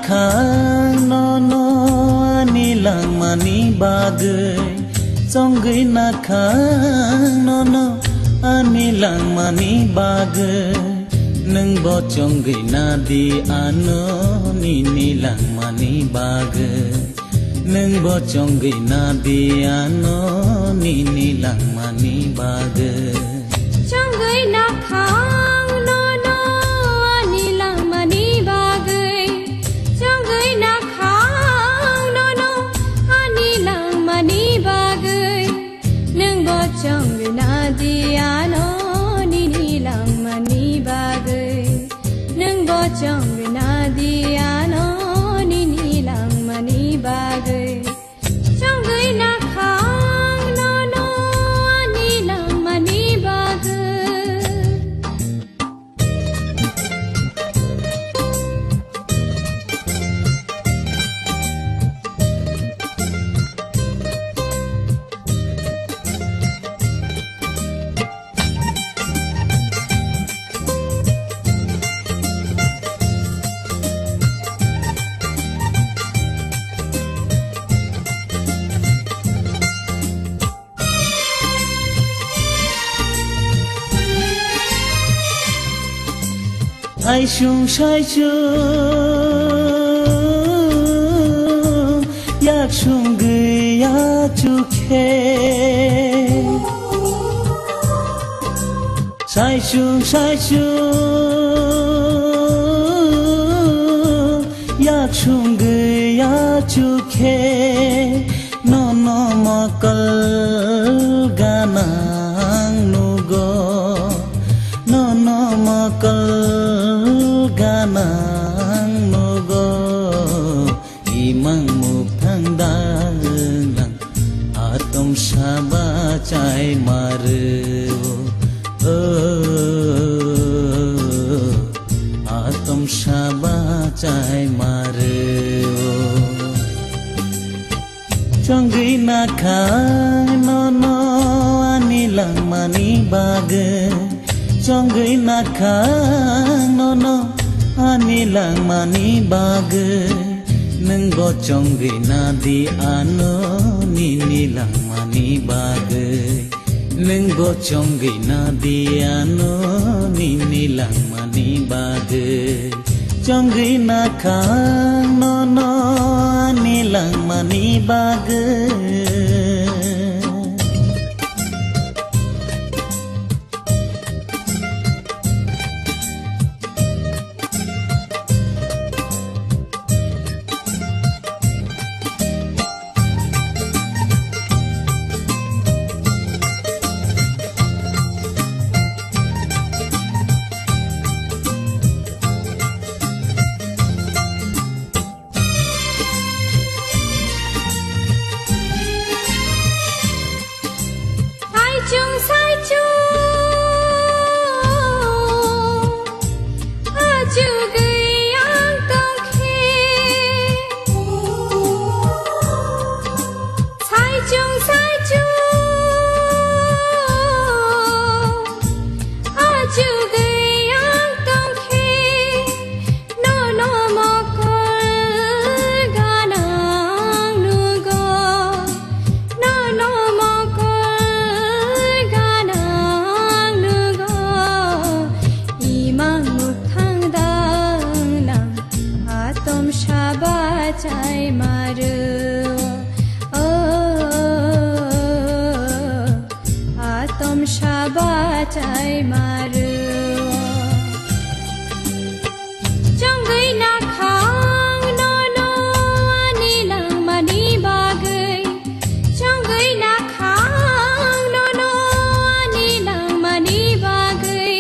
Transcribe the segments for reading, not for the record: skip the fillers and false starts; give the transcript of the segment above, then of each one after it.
khang no ani lang mani bagai songai na khang no ani lang mani bagai nung bo chongai na di ano ni lang mani bagai nung bo chongai na di ano ni lang mani bagai chongai na khang no ani lang mani bagai chongai na khang no ani lang mani bagai nung bo chongai na di ano ni lang mani bagai nung bo chongai na di ano ni lang mani bagai chongai na khang no ani lang mani bagai ai chung sai chung yak chung gửi ya chu khe sai chung yak chung gửi ya chu khe no ma kal ganang nu go no ma kal ganang no go imang muk thang da lang atom saba chai maru atom saba chai maru chongai na khang no ani lang mani bagai chongai na khang no ani lang mani bagai nung bo chongai na di ano ni lang mani bagai nung bo chongai na di ano ni lang mani bagai chongai na khang no ani lang mani bagai sai chung chu gửi yang tông khi sai chung chu gửi yang tông khi no ma kal ganang nu go no ma chai maru atom shaba chai maru chongai na khang no ani lang mani bagai chongai na khang no ani lang mani bagai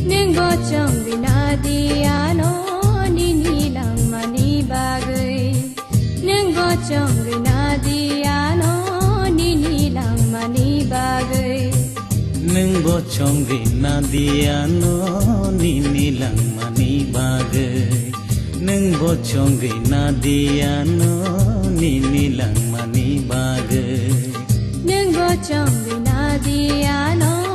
nung bo chongai na di ano ni lang mani bagai chongai na di ano ni lang mani bagai nung bo chongai na di ano ni lang mani bagai nung bo chongai na di ano ni lang mani bagai nung bo chongai na di ano